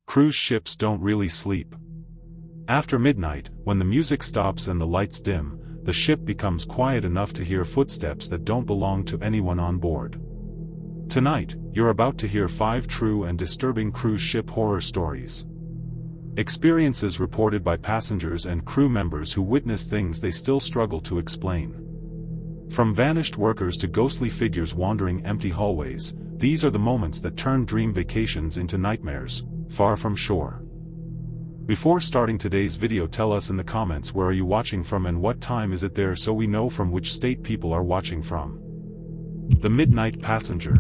cruise ships don't really sleep. After midnight, when the music stops and the lights dim, the ship becomes quiet enough to hear footsteps that don't belong to anyone on board. Tonight, you're about to hear 5 true and disturbing cruise ship horror stories. Experiences reported by passengers and crew members who witness things they still struggle to explain. From vanished workers to ghostly figures wandering empty hallways, these are the moments that turn dream vacations into nightmares, far from shore. Before starting today's video, tell us in the comments where are you watching from and what time is it there so we know from which state people are watching from. The Midnight Passenger.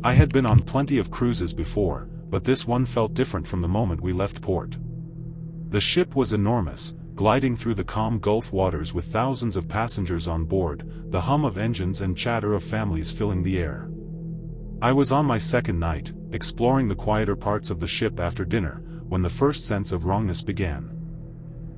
I had been on plenty of cruises before, but this one felt different from the moment we left port. The ship was enormous, gliding through the calm Gulf waters with thousands of passengers on board, the hum of engines and chatter of families filling the air. I was on my second night, exploring the quieter parts of the ship after dinner, when the first sense of wrongness began.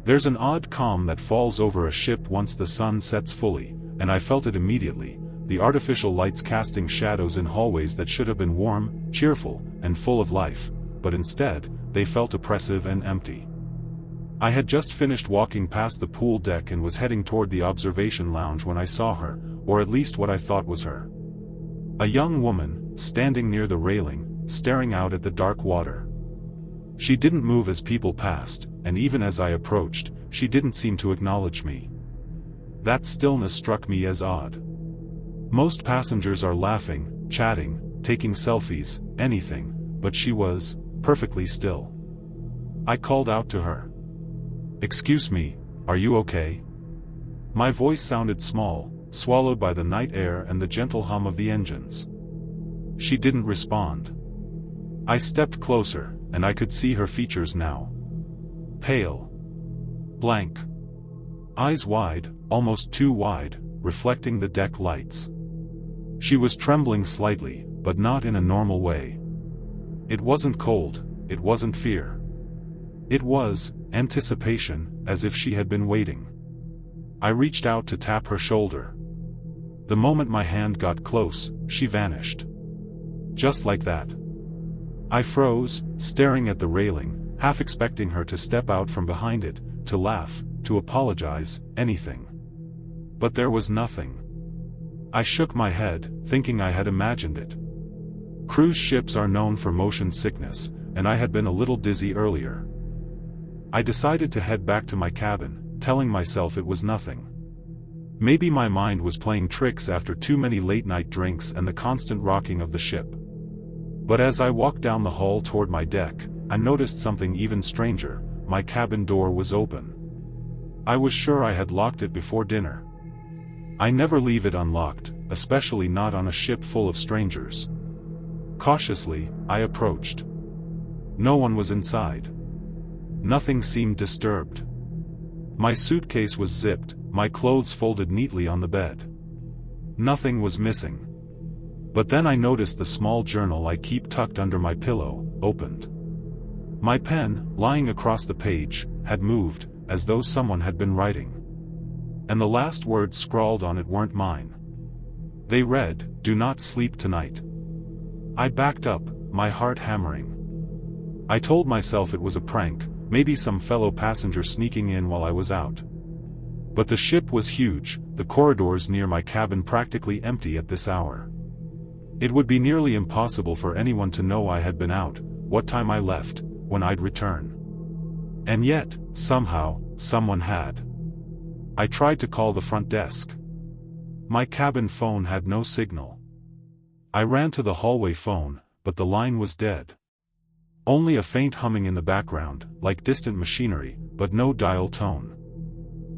There's an odd calm that falls over a ship once the sun sets fully, and I felt it immediately, the artificial lights casting shadows in hallways that should have been warm, cheerful, and full of life, but instead, they felt oppressive and empty. I had just finished walking past the pool deck and was heading toward the observation lounge when I saw her, or at least what I thought was her. A young woman, standing near the railing, staring out at the dark water. She didn't move as people passed, and even as I approached, she didn't seem to acknowledge me. That stillness struck me as odd. Most passengers are laughing, chatting, taking selfies, anything, but she was perfectly still. I called out to her. "Excuse me, are you okay?" My voice sounded small, swallowed by the night air and the gentle hum of the engines. She didn't respond. I stepped closer, and I could see her features now. Pale. Blank. Eyes wide, almost too wide, reflecting the deck lights. She was trembling slightly, but not in a normal way. It wasn't cold, it wasn't fear. It was anticipation, as if she had been waiting. I reached out to tap her shoulder. The moment my hand got close, she vanished. Just like that. I froze, staring at the railing, half expecting her to step out from behind it, to laugh, to apologize, anything. But there was nothing. I shook my head, thinking I had imagined it. Cruise ships are known for motion sickness, and I had been a little dizzy earlier. I decided to head back to my cabin, telling myself it was nothing. Maybe my mind was playing tricks after too many late-night drinks and the constant rocking of the ship. But as I walked down the hall toward my deck, I noticed something even stranger. My cabin door was open. I was sure I had locked it before dinner. I never leave it unlocked, especially not on a ship full of strangers. Cautiously, I approached. No one was inside. Nothing seemed disturbed. My suitcase was zipped, my clothes folded neatly on the bed. Nothing was missing. But then I noticed the small journal I keep tucked under my pillow, opened. My pen, lying across the page, had moved, as though someone had been writing. And the last words scrawled on it weren't mine. They read, "Do not sleep tonight." I backed up, my heart hammering. I told myself it was a prank, maybe some fellow passenger sneaking in while I was out. But the ship was huge, the corridors near my cabin practically empty at this hour. It would be nearly impossible for anyone to know I had been out, what time I left, when I'd return. And yet, somehow, someone had. I tried to call the front desk. My cabin phone had no signal. I ran to the hallway phone, but the line was dead. Only a faint humming in the background, like distant machinery, but no dial tone.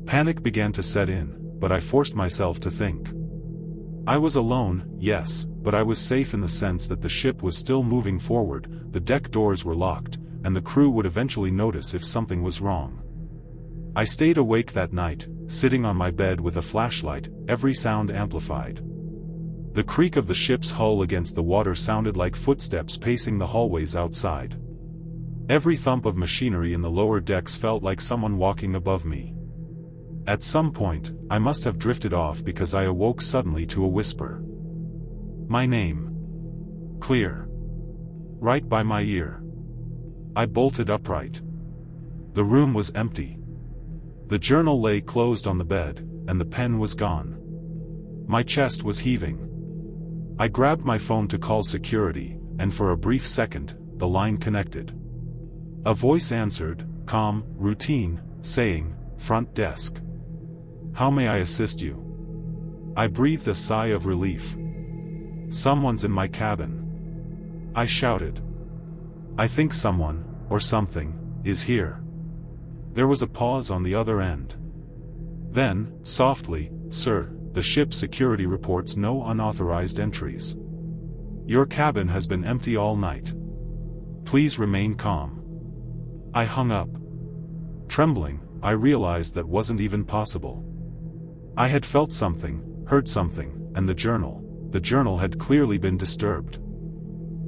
Panic began to set in, but I forced myself to think. I was alone, yes, but I was safe in the sense that the ship was still moving forward, the deck doors were locked, and the crew would eventually notice if something was wrong. I stayed awake that night, sitting on my bed with a flashlight, every sound amplified. The creak of the ship's hull against the water sounded like footsteps pacing the hallways outside. Every thump of machinery in the lower decks felt like someone walking above me. At some point, I must have drifted off because I awoke suddenly to a whisper. My name. Clear. Right by my ear. I bolted upright. The room was empty. The journal lay closed on the bed, and the pen was gone. My chest was heaving. I grabbed my phone to call security, and for a brief second, the line connected. A voice answered, calm, routine, saying, "Front desk. How may I assist you?" I breathed a sigh of relief. "Someone's in my cabin," I shouted. "I think someone, or something, is here." There was a pause on the other end. Then, softly, "Sir, the ship's security reports no unauthorized entries. Your cabin has been empty all night. Please remain calm." I hung up. Trembling, I realized that wasn't even possible. I had felt something, heard something, and the journal had clearly been disturbed.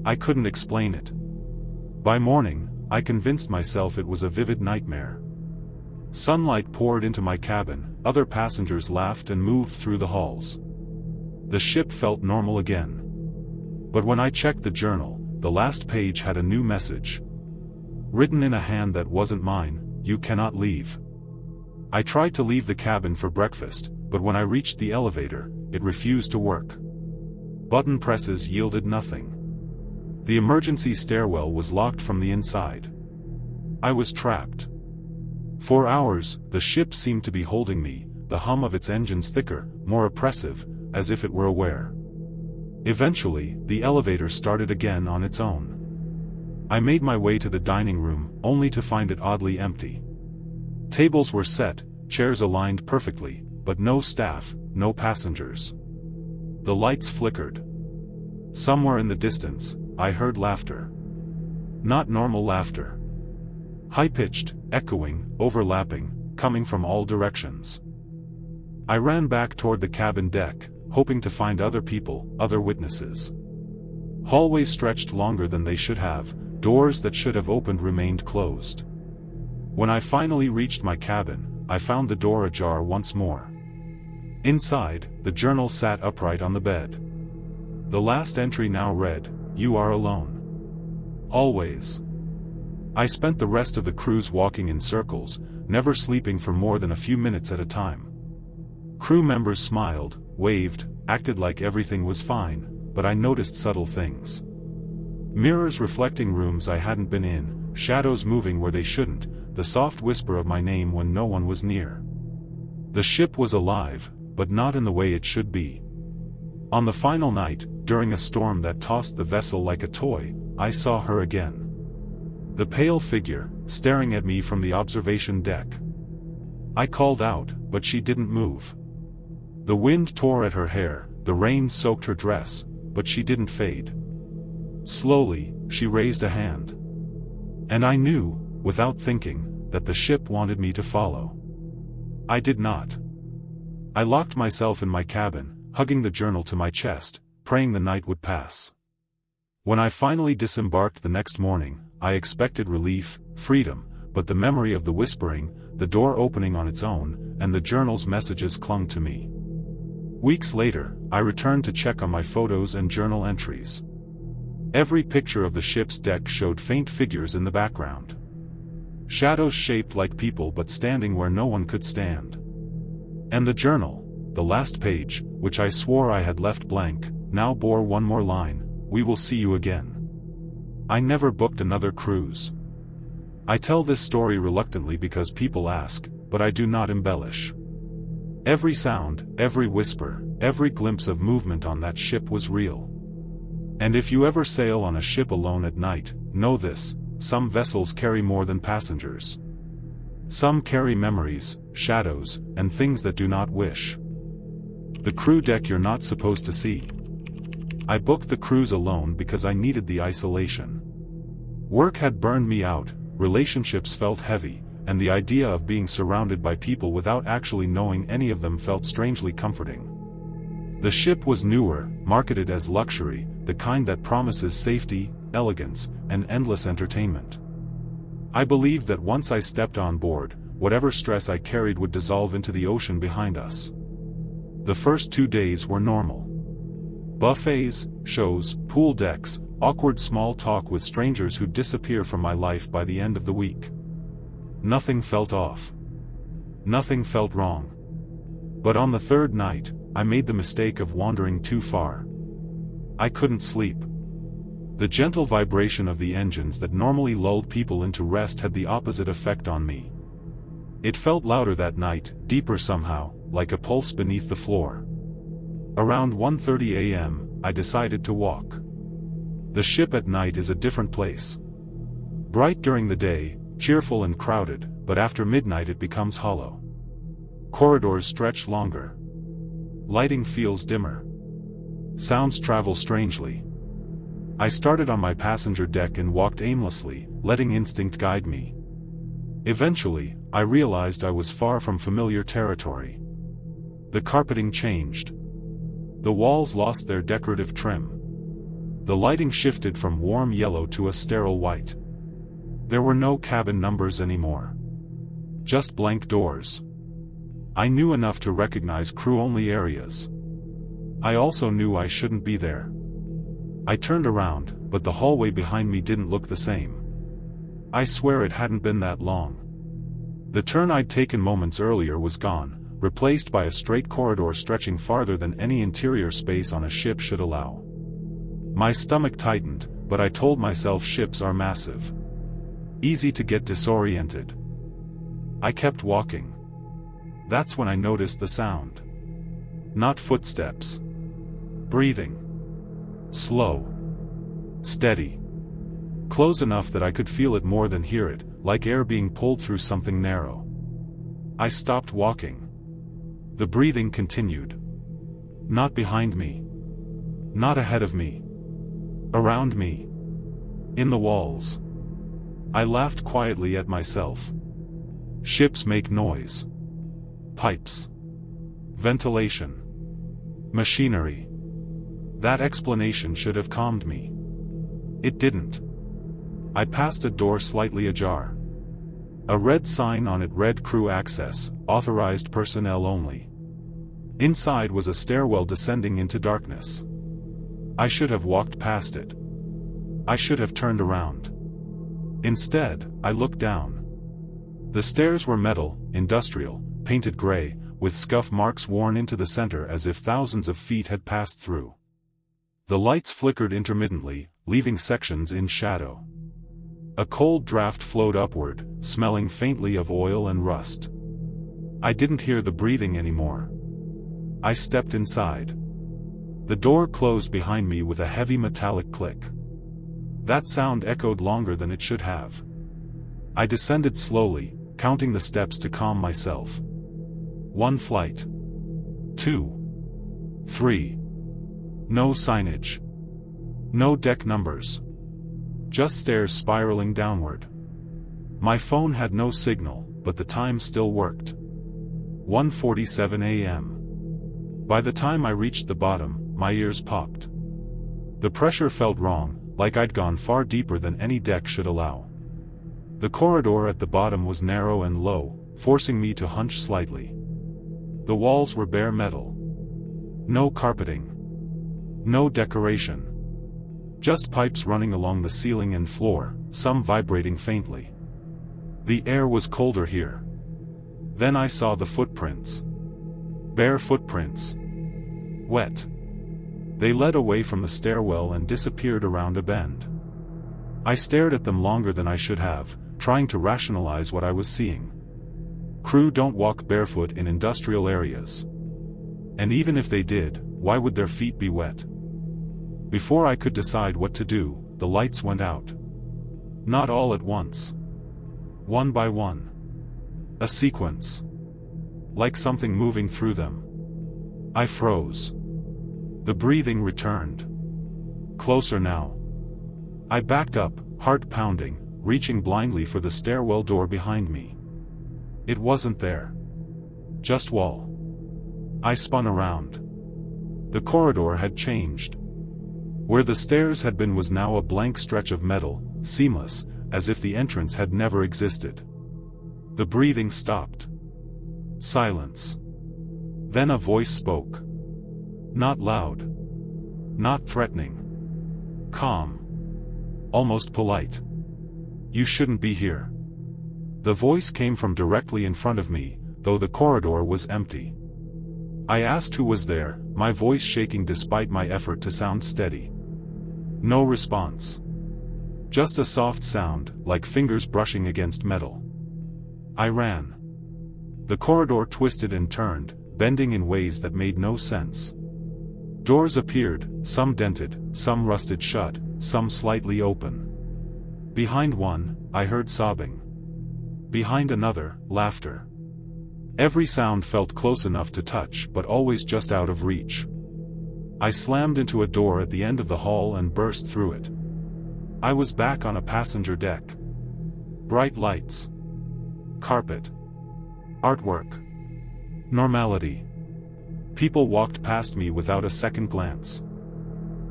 I couldn't explain it. By morning, I convinced myself it was a vivid nightmare. Sunlight poured into my cabin, other passengers laughed and moved through the halls. The ship felt normal again. But when I checked the journal, the last page had a new message. Written in a hand that wasn't mine, "You cannot leave." I tried to leave the cabin for breakfast, but when I reached the elevator, it refused to work. Button presses yielded nothing. The emergency stairwell was locked from the inside. I was trapped. For hours, the ship seemed to be holding me, the hum of its engines thicker, more oppressive, as if it were aware. Eventually, the elevator started again on its own. I made my way to the dining room, only to find it oddly empty. Tables were set, chairs aligned perfectly, but no staff, no passengers. The lights flickered. Somewhere in the distance, I heard laughter. Not normal laughter. High-pitched, echoing, overlapping, coming from all directions. I ran back toward the cabin deck, hoping to find other people, other witnesses. Hallways stretched longer than they should have, doors that should have opened remained closed. When I finally reached my cabin, I found the door ajar once more. Inside, the journal sat upright on the bed. The last entry now read, "You are alone. Always." I spent the rest of the cruise walking in circles, never sleeping for more than a few minutes at a time. Crew members smiled, waved, acted like everything was fine, but I noticed subtle things. Mirrors reflecting rooms I hadn't been in, shadows moving where they shouldn't, the soft whisper of my name when no one was near. The ship was alive, but not in the way it should be. On the final night, during a storm that tossed the vessel like a toy, I saw her again. The pale figure, staring at me from the observation deck. I called out, but she didn't move. The wind tore at her hair, the rain soaked her dress, but she didn't fade. Slowly, she raised a hand. And I knew, without thinking, that the ship wanted me to follow. I did not. I locked myself in my cabin, hugging the journal to my chest, praying the night would pass. When I finally disembarked the next morning, I expected relief, freedom, but the memory of the whispering, the door opening on its own, and the journal's messages clung to me. Weeks later, I returned to check on my photos and journal entries. Every picture of the ship's deck showed faint figures in the background. Shadows shaped like people but standing where no one could stand. And the journal, the last page, which I swore I had left blank, now bore one more line, "We will see you again." I never booked another cruise. I tell this story reluctantly because people ask, but I do not embellish. Every sound, every whisper, every glimpse of movement on that ship was real. And if you ever sail on a ship alone at night, know this: some vessels carry more than passengers. Some carry memories, shadows, and things that do not wish. The crew deck you're not supposed to see. I booked the cruise alone because I needed the isolation. Work had burned me out, relationships felt heavy, and the idea of being surrounded by people without actually knowing any of them felt strangely comforting. The ship was newer, marketed as luxury, the kind that promises safety, elegance, and endless entertainment. I believed that once I stepped on board, whatever stress I carried would dissolve into the ocean behind us. The first 2 days were normal. Buffets, shows, pool decks, awkward small talk with strangers who'd disappear from my life by the end of the week. Nothing felt off. Nothing felt wrong. But on the third night, I made the mistake of wandering too far. I couldn't sleep. The gentle vibration of the engines that normally lulled people into rest had the opposite effect on me. It felt louder that night, deeper somehow, like a pulse beneath the floor. Around 1:30 a.m., I decided to walk. The ship at night is a different place. Bright during the day, cheerful and crowded, but after midnight it becomes hollow. Corridors stretch longer. Lighting feels dimmer. Sounds travel strangely. I started on my passenger deck and walked aimlessly, letting instinct guide me. Eventually, I realized I was far from familiar territory. The carpeting changed. The walls lost their decorative trim. The lighting shifted from warm yellow to a sterile white. There were no cabin numbers anymore. Just blank doors. I knew enough to recognize crew-only areas. I also knew I shouldn't be there. I turned around, but the hallway behind me didn't look the same. I swear it hadn't been that long. The turn I'd taken moments earlier was gone, replaced by a straight corridor stretching farther than any interior space on a ship should allow. My stomach tightened, but I told myself ships are massive. Easy to get disoriented. I kept walking. That's when I noticed the sound. Not footsteps. Breathing. Slow. Steady. Close enough that I could feel it more than hear it, like air being pulled through something narrow. I stopped walking. The breathing continued. Not behind me. Not ahead of me. Around me. In the walls. I laughed quietly at myself. Ships make noise. Pipes. Ventilation. Machinery. That explanation should have calmed me. It didn't. I passed a door slightly ajar. A red sign on it read Crew Access, Authorized Personnel Only. Inside was a stairwell descending into darkness. I should have walked past it. I should have turned around. Instead, I looked down. The stairs were metal, industrial, painted gray, with scuff marks worn into the center as if thousands of feet had passed through. The lights flickered intermittently, leaving sections in shadow. A cold draft flowed upward, smelling faintly of oil and rust. I didn't hear the breathing anymore. I stepped inside. The door closed behind me with a heavy metallic click. That sound echoed longer than it should have. I descended slowly, counting the steps to calm myself. 1 flight. 2. 3. No signage. No deck numbers. Just stairs spiraling downward. My phone had no signal, but the time still worked. 1:47 a.m. By the time I reached the bottom, my ears popped. The pressure felt wrong, like I'd gone far deeper than any deck should allow. The corridor at the bottom was narrow and low, forcing me to hunch slightly. The walls were bare metal. No carpeting. No decoration. Just pipes running along the ceiling and floor, some vibrating faintly. The air was colder here. Then I saw the footprints. Bare footprints. Wet. They led away from the stairwell and disappeared around a bend. I stared at them longer than I should have, trying to rationalize what I was seeing. Crew don't walk barefoot in industrial areas. And even if they did, why would their feet be wet? Before I could decide what to do, the lights went out. Not all at once. One by one. A sequence. Like something moving through them. I froze. The breathing returned. Closer now. I backed up, heart pounding, reaching blindly for the stairwell door behind me. It wasn't there. Just wall. I spun around. The corridor had changed. Where the stairs had been was now a blank stretch of metal, seamless, as if the entrance had never existed. The breathing stopped. Silence. Then a voice spoke. Not loud. Not threatening. Calm. almost polite. "You shouldn't be here." The voice came from directly in front of me, though the corridor was empty. I asked who was there, my voice shaking despite my effort to sound steady. No response. Just a soft sound, like fingers brushing against metal. I ran. The corridor twisted and turned, bending in ways that made no sense. Doors appeared, some dented, some rusted shut, some slightly open. Behind one, I heard sobbing. Behind another, laughter. Every sound felt close enough to touch but always just out of reach. I slammed into a door at the end of the hall and burst through it. I was back on a passenger deck. Bright lights. Carpet. Artwork. Normality. People walked past me without a second glance.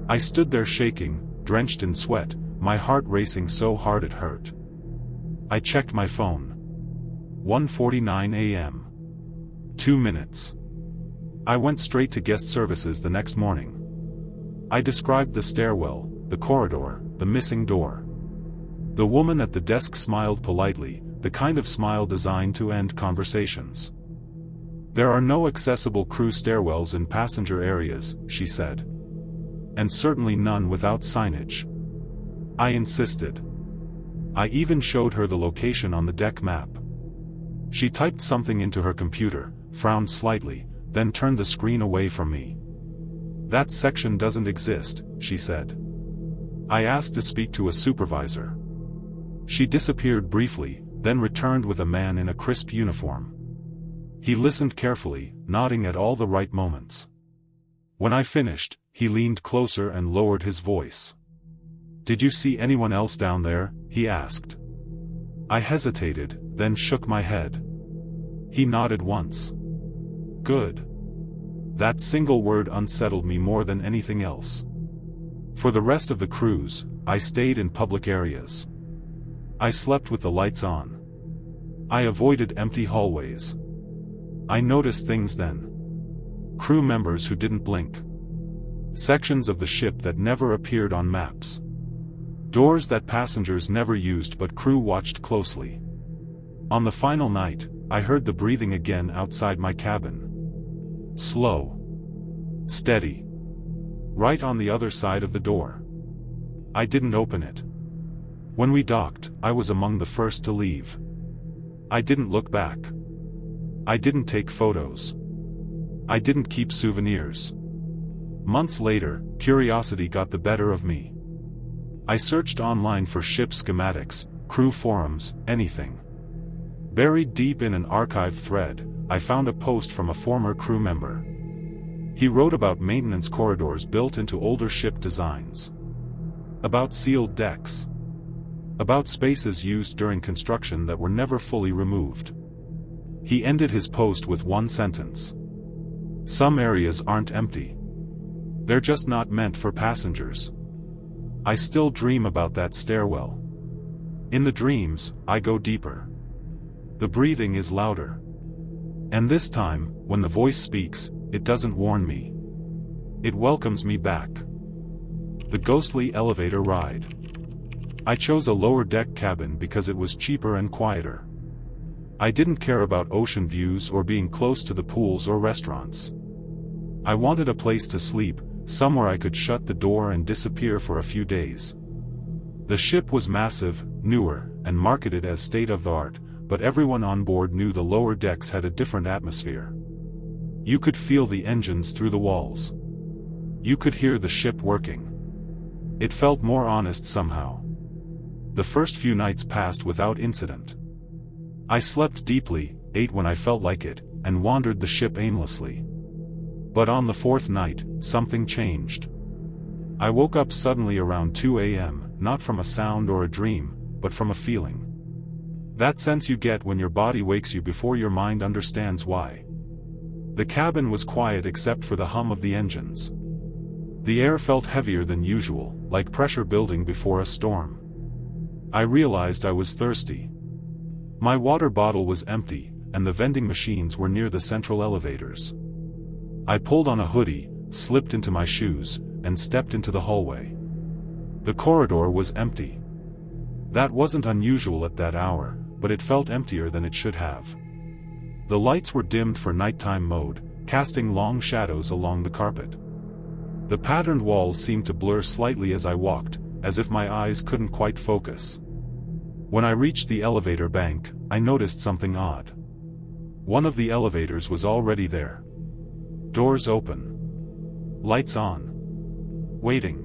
I stood there shaking, drenched in sweat, my heart racing so hard it hurt. I checked my phone. 1:49 a.m. 2 minutes. I went straight to guest services the next morning. I described the stairwell, the corridor, the missing door. The woman at the desk smiled politely, the kind of smile designed to end conversations. "There are no accessible crew stairwells in passenger areas," she said. "And certainly none without signage." I insisted. I even showed her the location on the deck map. She typed something into her computer, frowned slightly, then turned the screen away from me. "That section doesn't exist," she said. I asked to speak to a supervisor. She disappeared briefly, then returned with a man in a crisp uniform. He listened carefully, nodding at all the right moments. When I finished, he leaned closer and lowered his voice. "Did you see anyone else down there?" he asked. I hesitated, then shook my head. He nodded once. "Good." That single word unsettled me more than anything else. For the rest of the cruise, I stayed in public areas. I slept with the lights on. I avoided empty hallways. I noticed things then. Crew members who didn't blink. Sections of the ship that never appeared on maps. Doors that passengers never used but crew watched closely. On the final night, I heard the breathing again outside my cabin. Slow. Steady. Right on the other side of the door. I didn't open it. When we docked, I was among the first to leave. I didn't look back. I didn't take photos. I didn't keep souvenirs. Months later, curiosity got the better of me. I searched online for ship schematics, crew forums, anything. Buried deep in an archive thread, I found a post from a former crew member. He wrote about maintenance corridors built into older ship designs. About sealed decks. About spaces used during construction that were never fully removed. He ended his post with one sentence. "Some areas aren't empty. They're just not meant for passengers." I still dream about that stairwell. In the dreams, I go deeper. The breathing is louder. And this time, when the voice speaks, it doesn't warn me. It welcomes me back. The ghostly elevator ride. I chose a lower deck cabin because it was cheaper and quieter. I didn't care about ocean views or being close to the pools or restaurants. I wanted a place to sleep, somewhere I could shut the door and disappear for a few days. The ship was massive, newer, and marketed as state-of-the-art, but everyone on board knew the lower decks had a different atmosphere. You could feel the engines through the walls. You could hear the ship working. It felt more honest somehow. The first few nights passed without incident. I slept deeply, ate when I felt like it, and wandered the ship aimlessly. But on the fourth night, something changed. I woke up suddenly around 2 a.m., not from a sound or a dream, but from a feeling. That sense you get when your body wakes you before your mind understands why. The cabin was quiet except for the hum of the engines. The air felt heavier than usual, like pressure building before a storm. I realized I was thirsty. My water bottle was empty, and the vending machines were near the central elevators. I pulled on a hoodie, slipped into my shoes, and stepped into the hallway. The corridor was empty. That wasn't unusual at that hour, but it felt emptier than it should have. The lights were dimmed for nighttime mode, casting long shadows along the carpet. The patterned walls seemed to blur slightly as I walked, as if my eyes couldn't quite focus. When I reached the elevator bank, I noticed something odd. One of the elevators was already there. Doors open. Lights on. Waiting.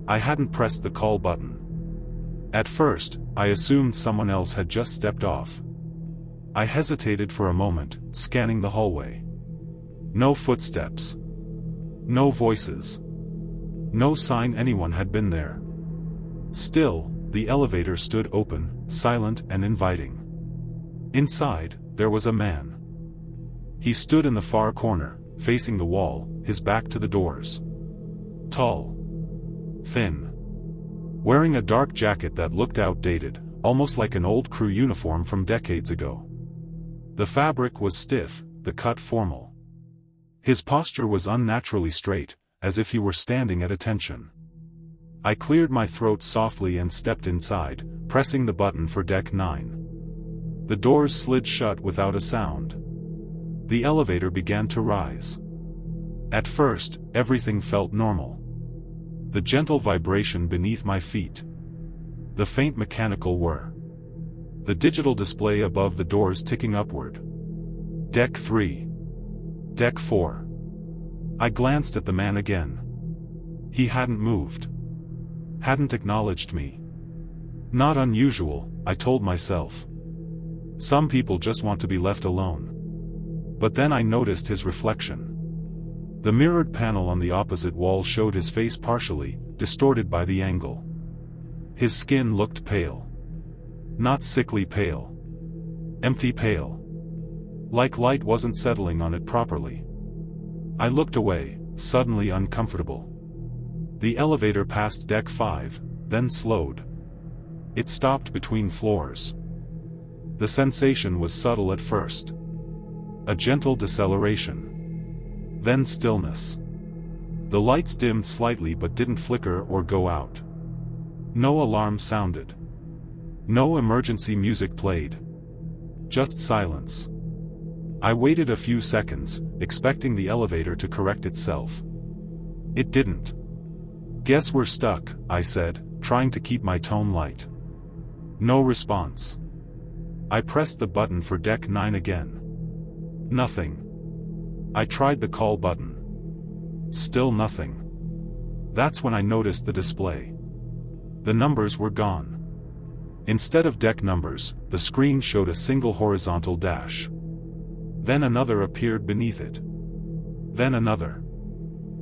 I hadn't pressed the call button. At first, I assumed someone else had just stepped off. I hesitated for a moment, scanning the hallway. No footsteps. No voices. No sign anyone had been there. Still, the elevator stood open, silent and inviting. Inside, there was a man. He stood in the far corner, facing the wall, his back to the doors. Tall. Thin. Wearing a dark jacket that looked outdated, almost like an old crew uniform from decades ago. The fabric was stiff, the cut formal. His posture was unnaturally straight, as if he were standing at attention. I cleared my throat softly and stepped inside, pressing the button for deck 9. The doors slid shut without a sound. The elevator began to rise. At first, everything felt normal. The gentle vibration beneath my feet. The faint mechanical whir. The digital display above the doors ticking upward. Deck 3. Deck 4. I glanced at the man again. He hadn't moved. Hadn't acknowledged me. Not unusual, I told myself. Some people just want to be left alone. But then I noticed his reflection. The mirrored panel on the opposite wall showed his face partially, distorted by the angle. His skin looked pale. Not sickly pale. Empty pale. Like light wasn't settling on it properly. I looked away, suddenly uncomfortable. The elevator passed deck 5, then slowed. It stopped between floors. The sensation was subtle at first. A gentle deceleration. Then stillness. The lights dimmed slightly but didn't flicker or go out. No alarm sounded. No emergency music played. Just silence. I waited a few seconds, expecting the elevator to correct itself. It didn't. "Guess we're stuck," I said, trying to keep my tone light. No response. I pressed the button for deck 9 again. Nothing. I tried the call button. Still nothing. That's when I noticed the display. The numbers were gone. Instead of deck numbers, the screen showed a single horizontal dash. Then another appeared beneath it. Then another.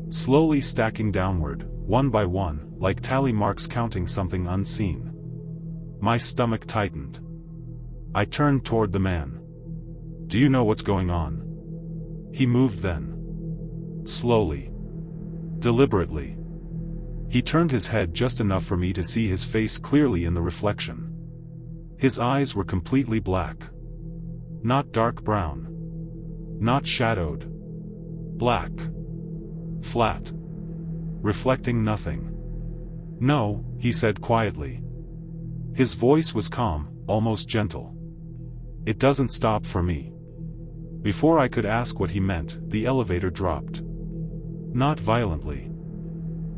Slowly stacking downward, one by one, like tally marks counting something unseen. My stomach tightened. I turned toward the man. "Do you know what's going on?" He moved then. Slowly. Deliberately. He turned his head just enough for me to see his face clearly in the reflection. His eyes were completely black. Not dark brown. Not shadowed. Black. Flat. Reflecting nothing. "No," he said quietly. His voice was calm, almost gentle. "It doesn't stop for me." Before I could ask what he meant, the elevator dropped. Not violently.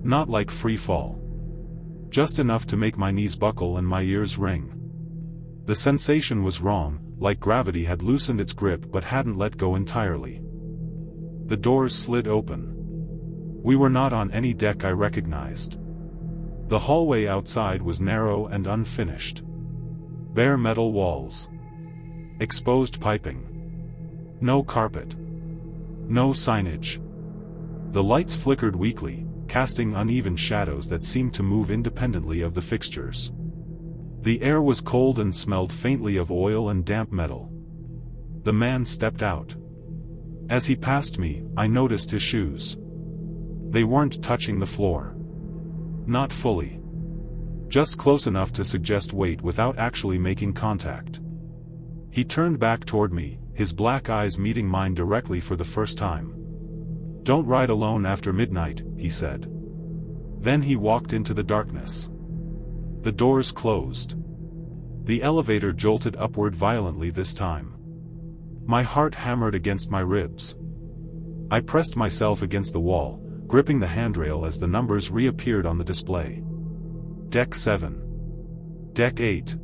Not like free fall. Just enough to make my knees buckle and my ears ring. The sensation was wrong, like gravity had loosened its grip but hadn't let go entirely. The doors slid open. We were not on any deck I recognized. The hallway outside was narrow and unfinished. Bare metal walls. Exposed piping. No carpet. No signage. The lights flickered weakly, casting uneven shadows that seemed to move independently of the fixtures. The air was cold and smelled faintly of oil and damp metal. The man stepped out. As he passed me, I noticed his shoes. They weren't touching the floor. Not fully. Just close enough to suggest weight without actually making contact. He turned back toward me, his black eyes meeting mine directly for the first time. "Don't ride alone after midnight," he said. Then he walked into the darkness. The doors closed. The elevator jolted upward violently this time. My heart hammered against my ribs. I pressed myself against the wall, gripping the handrail as the numbers reappeared on the display. Deck 7. Deck 8.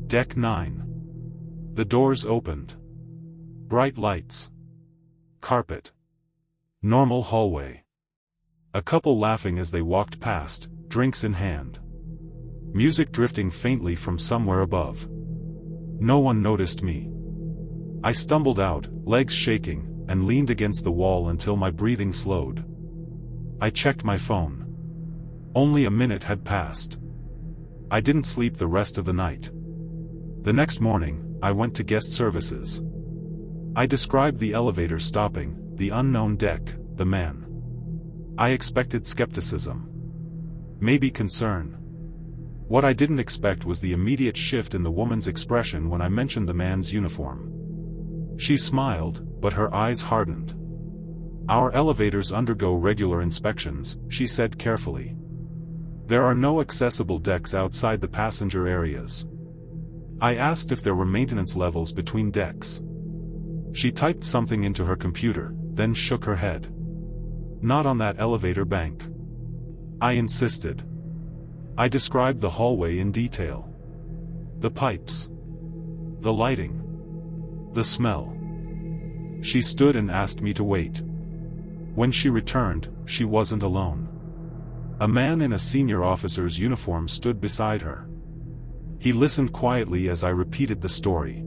Deck 9. The doors opened. Bright lights. Carpet. Normal hallway. A couple laughing as they walked past, drinks in hand. Music drifting faintly from somewhere above. No one noticed me. I stumbled out, legs shaking, and leaned against the wall until my breathing slowed. I checked my phone. Only a minute had passed. I didn't sleep the rest of the night. The next morning, I went to guest services. I described the elevator stopping, the unknown deck, the man. I expected skepticism. Maybe concern. What I didn't expect was the immediate shift in the woman's expression when I mentioned the man's uniform. She smiled, but her eyes hardened. "Our elevators undergo regular inspections," she said carefully. "There are no accessible decks outside the passenger areas." I asked if there were maintenance levels between decks. She typed something into her computer, then shook her head. "Not on that elevator bank." I insisted. I described the hallway in detail. The pipes. The lighting. The smell. She stood and asked me to wait. When she returned, she wasn't alone. A man in a senior officer's uniform stood beside her. He listened quietly as I repeated the story.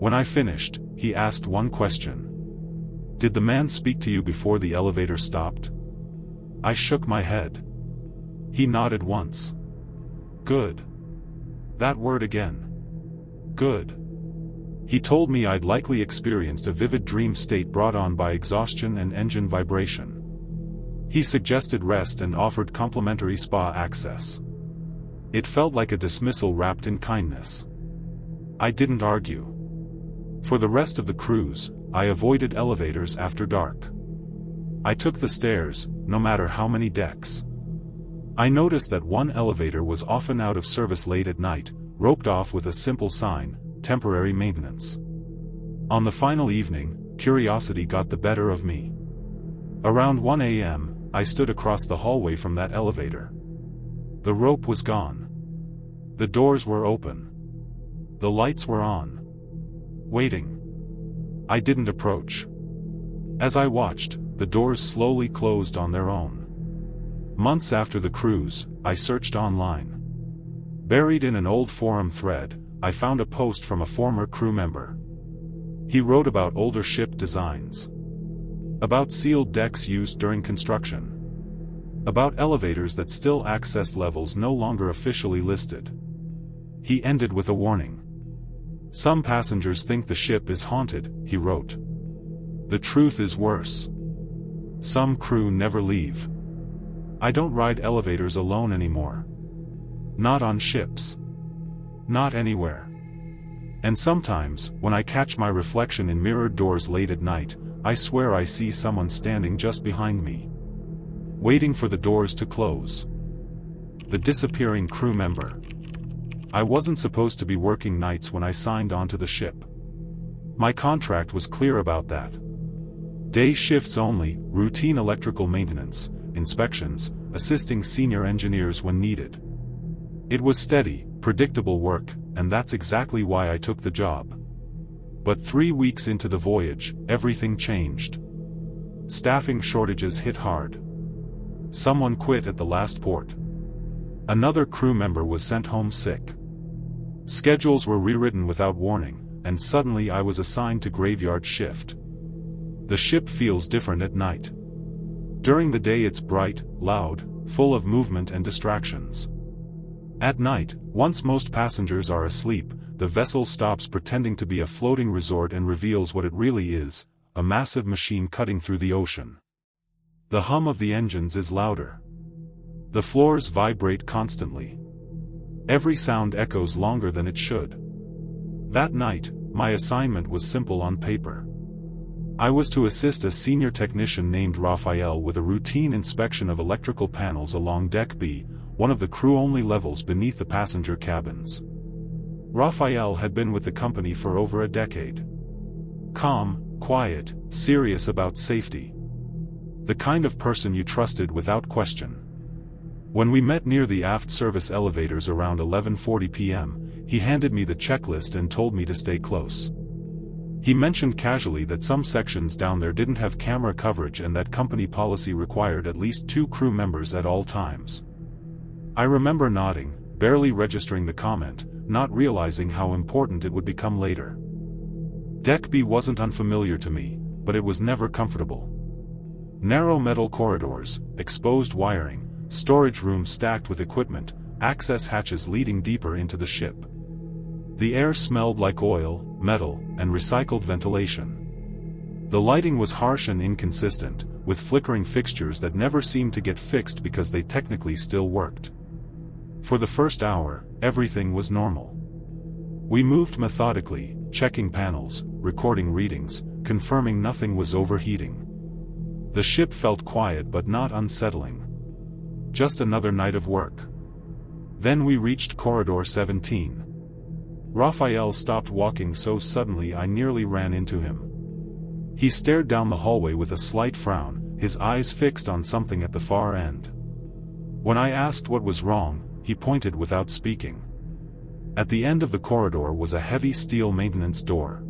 When I finished, he asked one question. "Did the man speak to you before the elevator stopped?" I shook my head. He nodded once. "Good." That word again. Good. He told me I'd likely experienced a vivid dream state brought on by exhaustion and engine vibration. He suggested rest and offered complimentary spa access. It felt like a dismissal wrapped in kindness. I didn't argue. For the rest of the cruise, I avoided elevators after dark. I took the stairs, no matter how many decks. I noticed that one elevator was often out of service late at night, roped off with a simple sign, "Temporary maintenance." On the final evening, curiosity got the better of me. Around 1 a.m., I stood across the hallway from that elevator. The rope was gone. The doors were open. The lights were on. Waiting. I didn't approach. As I watched, the doors slowly closed on their own. Months after the cruise, I searched online. Buried in an old forum thread, I found a post from a former crew member. He wrote about older ship designs. About sealed decks used during construction. About elevators that still accessed levels no longer officially listed. He ended with a warning. "Some passengers think the ship is haunted," he wrote. "The truth is worse. Some crew never leave. I don't ride elevators alone anymore. Not on ships. Not anywhere. And sometimes, when I catch my reflection in mirrored doors late at night, I swear I see someone standing just behind me. Waiting for the doors to close." The disappearing crew member. I wasn't supposed to be working nights when I signed onto the ship. My contract was clear about that. Day shifts only, routine electrical maintenance, inspections, assisting senior engineers when needed. It was steady, predictable work, and that's exactly why I took the job. But 3 weeks into the voyage, everything changed. Staffing shortages hit hard. Someone quit at the last port. Another crew member was sent home sick. Schedules were rewritten without warning, and suddenly I was assigned to graveyard shift. The ship feels different at night. During the day it's bright, loud, full of movement and distractions. At night, once most passengers are asleep, the vessel stops pretending to be a floating resort and reveals what it really is, a massive machine cutting through the ocean. The hum of the engines is louder. The floors vibrate constantly. Every sound echoes longer than it should. That night, my assignment was simple on paper. I was to assist a senior technician named Raphael with a routine inspection of electrical panels along Deck B, one of the crew-only levels beneath the passenger cabins. Raphael had been with the company for over a decade. Calm, quiet, serious about safety. The kind of person you trusted without question. When we met near the aft service elevators around 11:40 p.m., he handed me the checklist and told me to stay close. He mentioned casually that some sections down there didn't have camera coverage and that company policy required at least 2 crew members at all times. I remember nodding, barely registering the comment, not realizing how important it would become later. Deck B wasn't unfamiliar to me, but it was never comfortable. Narrow metal corridors, exposed wiring, storage rooms stacked with equipment, access hatches leading deeper into the ship. The air smelled like oil, metal, and recycled ventilation. The lighting was harsh and inconsistent, with flickering fixtures that never seemed to get fixed because they technically still worked. For the first hour, everything was normal. We moved methodically, checking panels, recording readings, confirming nothing was overheating. The ship felt quiet but not unsettling. Just another night of work. Then we reached Corridor 17. Raphael stopped walking so suddenly I nearly ran into him. He stared down the hallway with a slight frown, his eyes fixed on something at the far end. When I asked what was wrong, he pointed without speaking. At the end of the corridor was a heavy steel maintenance door.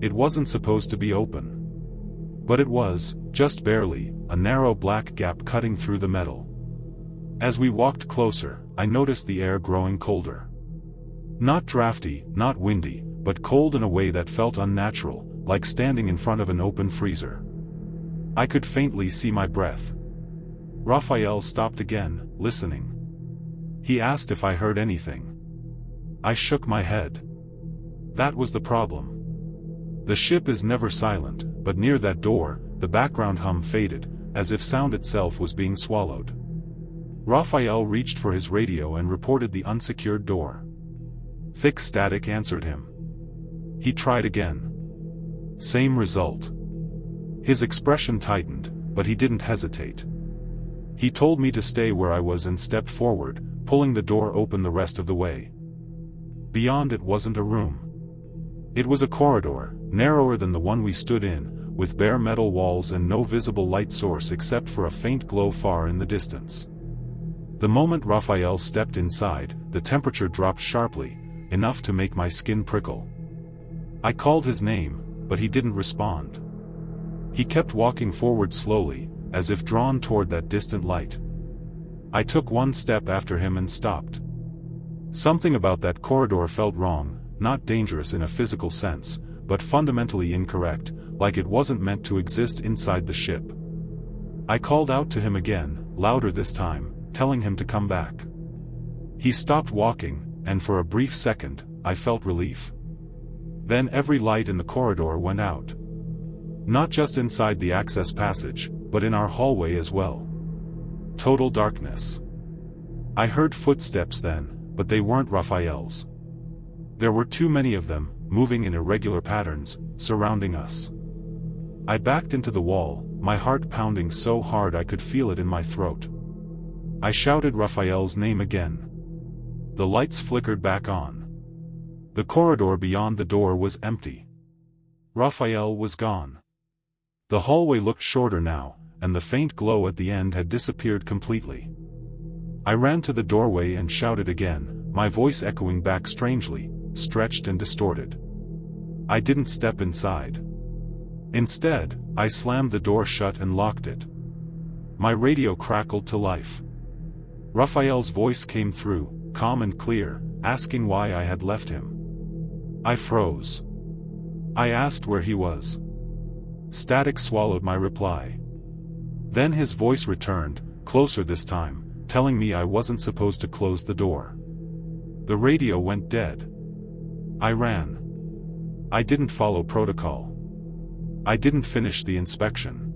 It wasn't supposed to be open. But it was, just barely, a narrow black gap cutting through the metal. As we walked closer, I noticed the air growing colder. Not drafty, not windy, but cold in a way that felt unnatural, like standing in front of an open freezer. I could faintly see my breath. Raphael stopped again, listening. He asked if I heard anything. I shook my head. That was the problem. The ship is never silent, but near that door, the background hum faded, as if sound itself was being swallowed. Raphael reached for his radio and reported the unsecured door. Thick static answered him. He tried again. Same result. His expression tightened, but he didn't hesitate. He told me to stay where I was and stepped forward, pulling the door open the rest of the way. Beyond it wasn't a room. It was a corridor, narrower than the one we stood in, with bare metal walls and no visible light source except for a faint glow far in the distance. The moment Raphael stepped inside, the temperature dropped sharply, enough to make my skin prickle. I called his name, but he didn't respond. He kept walking forward slowly, as if drawn toward that distant light. I took one step after him and stopped. Something about that corridor felt wrong, not dangerous in a physical sense, but fundamentally incorrect, like it wasn't meant to exist inside the ship. I called out to him again, louder this time, telling him to come back. He stopped walking, and for a brief second, I felt relief. Then every light in the corridor went out. Not just inside the access passage, but in our hallway as well. Total darkness. I heard footsteps then, but they weren't Raphael's. There were too many of them, moving in irregular patterns, surrounding us. I backed into the wall, my heart pounding so hard I could feel it in my throat. I shouted Raphael's name again. The lights flickered back on. The corridor beyond the door was empty. Raphael was gone. The hallway looked shorter now, and the faint glow at the end had disappeared completely. I ran to the doorway and shouted again, my voice echoing back strangely, stretched and distorted. I didn't step inside. Instead, I slammed the door shut and locked it. My radio crackled to life. Raphael's voice came through, calm and clear, asking why I had left him. I froze. I asked where he was. Static swallowed my reply. Then his voice returned, closer this time, telling me I wasn't supposed to close the door. The radio went dead. I ran. I didn't follow protocol. I didn't finish the inspection.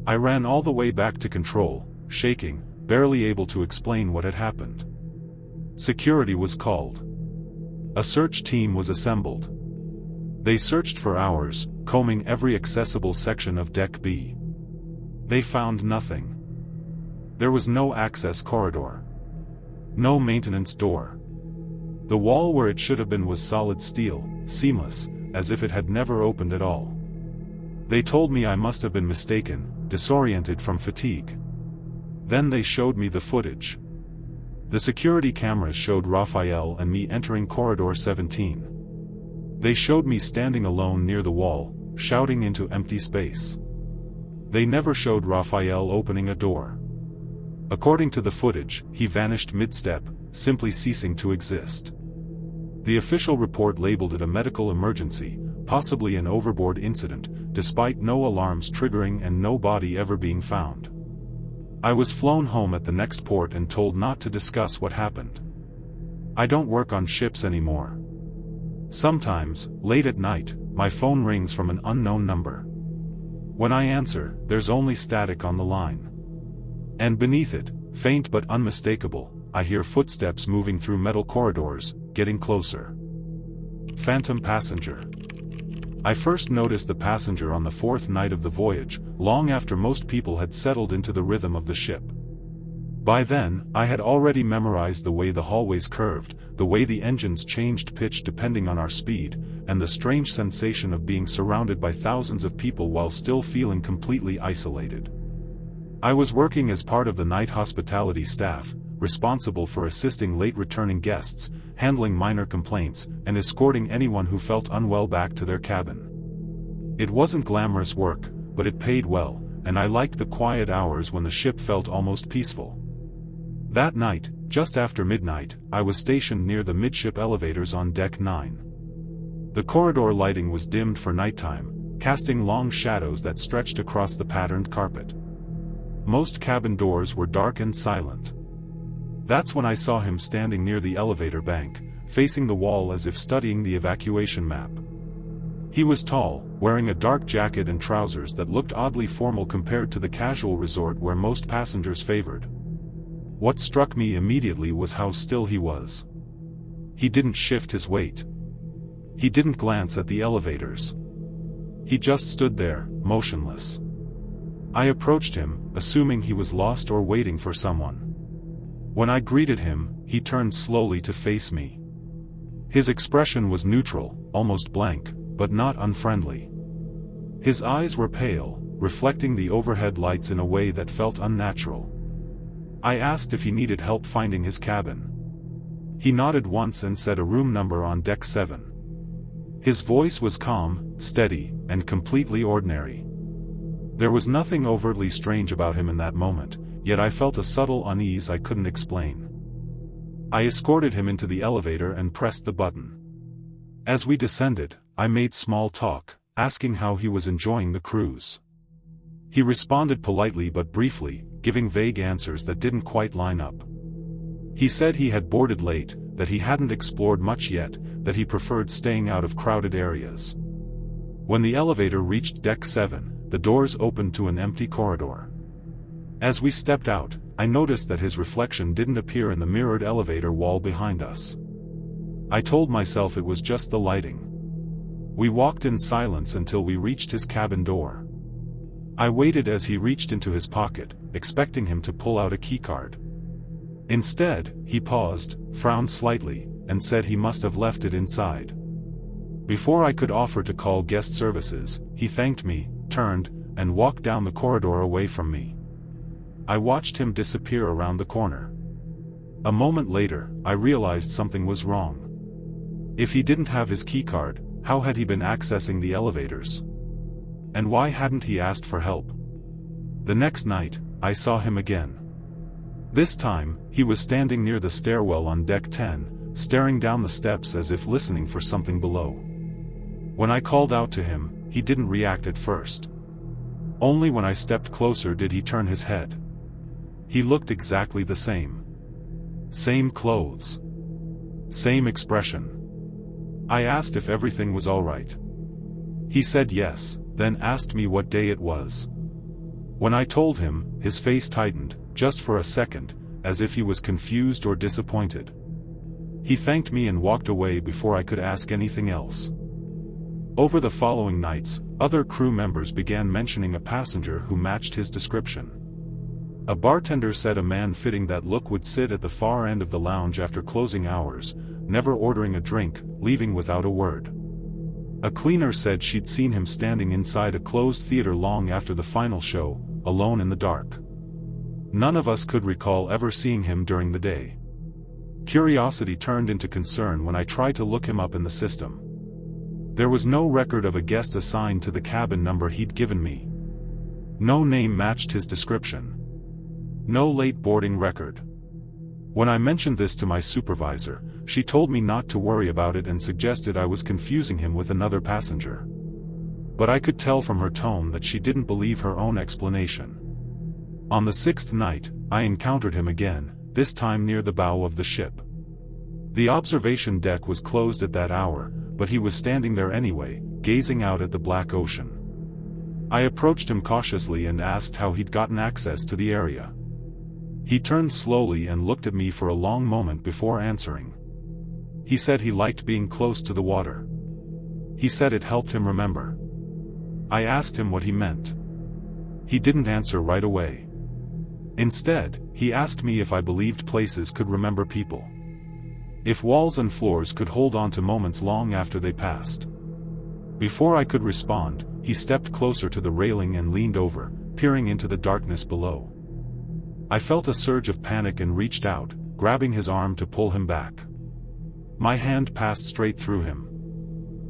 I ran all the way back to control, shaking, barely able to explain what had happened. Security was called. A search team was assembled. They searched for hours, combing every accessible section of Deck B. They found nothing. There was no access corridor. No maintenance door. The wall where it should have been was solid steel, seamless, as if it had never opened at all. They told me I must have been mistaken, disoriented from fatigue. Then they showed me the footage. The security cameras showed Raphael and me entering corridor 17. They showed me standing alone near the wall, shouting into empty space. They never showed Raphael opening a door. According to the footage, he vanished mid-step, simply ceasing to exist. The official report labeled it a medical emergency, possibly an overboard incident, despite no alarms triggering and no body ever being found. I was flown home at the next port and told not to discuss what happened. I don't work on ships anymore. Sometimes, late at night, my phone rings from an unknown number. When I answer, there's only static on the line. And beneath it, faint but unmistakable, I hear footsteps moving through metal corridors, getting closer. Phantom passenger. I first noticed the passenger on the fourth night of the voyage, long after most people had settled into the rhythm of the ship. By then, I had already memorized the way the hallways curved, the way the engines changed pitch depending on our speed, and the strange sensation of being surrounded by thousands of people while still feeling completely isolated. I was working as part of the night hospitality staff, responsible for assisting late returning guests, handling minor complaints, and escorting anyone who felt unwell back to their cabin. It wasn't glamorous work, but it paid well, and I liked the quiet hours when the ship felt almost peaceful. That night, just after midnight, I was stationed near the midship elevators on Deck 9. The corridor lighting was dimmed for nighttime, casting long shadows that stretched across the patterned carpet. Most cabin doors were dark and silent. That's when I saw him standing near the elevator bank, facing the wall as if studying the evacuation map. He was tall, wearing a dark jacket and trousers that looked oddly formal compared to the casual resort where most passengers favored. What struck me immediately was how still he was. He didn't shift his weight. He didn't glance at the elevators. He just stood there, motionless. I approached him, assuming he was lost or waiting for someone. When I greeted him, he turned slowly to face me. His expression was neutral, almost blank, but not unfriendly. His eyes were pale, reflecting the overhead lights in a way that felt unnatural. I asked if he needed help finding his cabin. He nodded once and said a room number on Deck 7. His voice was calm, steady, and completely ordinary. There was nothing overtly strange about him in that moment, yet I felt a subtle unease I couldn't explain. I escorted him into the elevator and pressed the button. As we descended, I made small talk, asking how he was enjoying the cruise. He responded politely but briefly, giving vague answers that didn't quite line up. He said he had boarded late, that he hadn't explored much yet, that he preferred staying out of crowded areas. When the elevator reached Deck 7, the doors opened to an empty corridor. As we stepped out, I noticed that his reflection didn't appear in the mirrored elevator wall behind us. I told myself it was just the lighting. We walked in silence until we reached his cabin door. I waited as he reached into his pocket, expecting him to pull out a keycard. Instead, he paused, frowned slightly, and said he must have left it inside. Before I could offer to call guest services, he thanked me, turned, and walked down the corridor away from me. I watched him disappear around the corner. A moment later, I realized something was wrong. If he didn't have his keycard, how had he been accessing the elevators? And why hadn't he asked for help? The next night, I saw him again. This time, he was standing near the stairwell on Deck 10, staring down the steps as if listening for something below. When I called out to him, he didn't react at first. Only when I stepped closer did he turn his head. He looked exactly the same. Same clothes. Same expression. I asked if everything was all right. He said yes, then asked me what day it was. When I told him, his face tightened, just for a second, as if he was confused or disappointed. He thanked me and walked away before I could ask anything else. Over the following nights, Other crew members began mentioning a passenger who matched his description. A bartender said a man fitting that look would sit at the far end of the lounge after closing hours, never ordering a drink, leaving without a word. A cleaner said she'd seen him standing inside a closed theater long after the final show, alone in the dark. None of us could recall ever seeing him during the day. Curiosity turned into concern when I tried to look him up in the system. There was no record of a guest assigned to the cabin number he'd given me. No name matched his description. No late boarding record. When I mentioned this to my supervisor, she told me not to worry about it and suggested I was confusing him with another passenger. But I could tell from her tone that she didn't believe her own explanation. On the 6th night, I encountered him again, this time near the bow of the ship. The observation deck was closed at that hour, but he was standing there anyway, gazing out at the black ocean. I approached him cautiously and asked how he'd gotten access to the area. He turned slowly and looked at me for a long moment before answering. He said he liked being close to the water. He said it helped him remember. I asked him what he meant. He didn't answer right away. Instead, he asked me if I believed places could remember people. If walls and floors could hold on to moments long after they passed. Before I could respond, he stepped closer to the railing and leaned over, peering into the darkness below. I felt a surge of panic and reached out, grabbing his arm to pull him back. My hand passed straight through him.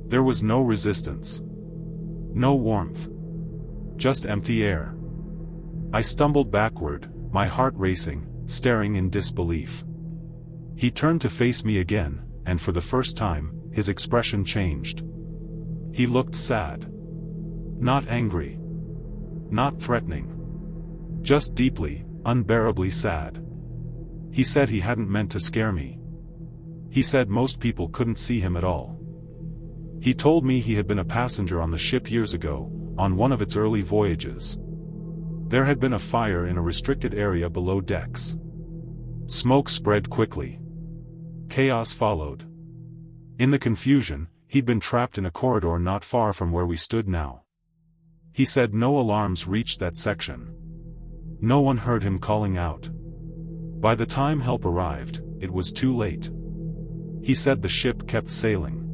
There was no resistance. No warmth. Just empty air. I stumbled backward, my heart racing, staring in disbelief. He turned to face me again, and for the first time, his expression changed. He looked sad. Not angry. Not threatening. Just deeply, unbearably sad. He said he hadn't meant to scare me. He said most people couldn't see him at all. He told me he had been a passenger on the ship years ago, on one of its early voyages. There had been a fire in a restricted area below decks. Smoke spread quickly. Chaos followed. In the confusion, he'd been trapped in a corridor not far from where we stood now. He said no alarms reached that section. No one heard him calling out. By the time help arrived, it was too late. He said the ship kept sailing.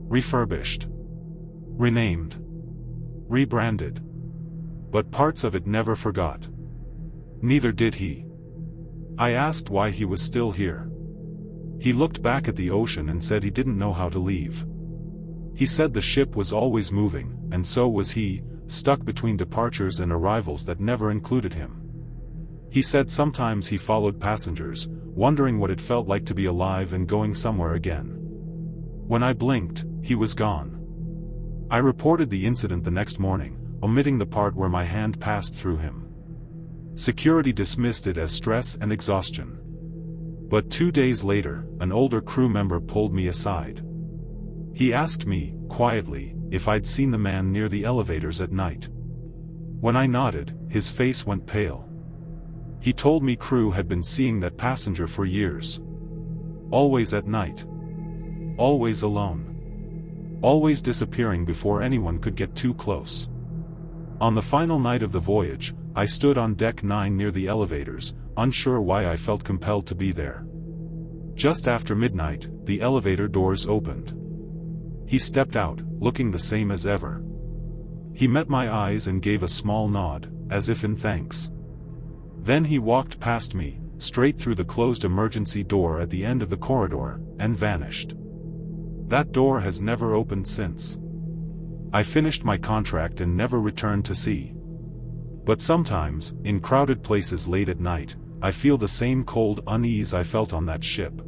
Refurbished. Renamed. Rebranded. But parts of it never forgot. Neither did he. I asked why he was still here. He looked back at the ocean and said he didn't know how to leave. He said the ship was always moving, and so was he, stuck between departures and arrivals that never included him. He said sometimes he followed passengers, wondering what it felt like to be alive and going somewhere again. When I blinked, he was gone. I reported the incident the next morning, omitting the part where my hand passed through him. Security dismissed it as stress and exhaustion. But 2 days later, an older crew member pulled me aside. He asked me, quietly, if I'd seen the man near the elevators at night. When I nodded, his face went pale. He told me crew had been seeing that passenger for years. Always at night. Always alone. Always disappearing before anyone could get too close. On the final night of the voyage, I stood on deck 9 near the elevators, unsure why I felt compelled to be there. Just after midnight, the elevator doors opened. He stepped out, looking the same as ever. He met my eyes and gave a small nod, as if in thanks. Then he walked past me, straight through the closed emergency door at the end of the corridor, and vanished. That door has never opened since. I finished my contract and never returned to sea. But sometimes, in crowded places late at night, I feel the same cold unease I felt on that ship.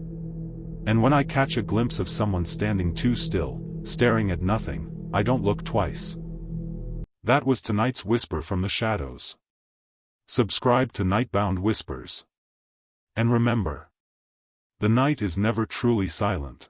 And when I catch a glimpse of someone standing too still, staring at nothing, I don't look twice. That was tonight's Whisper from the Shadows. Subscribe to Nightbound Whispers. And remember, the night is never truly silent.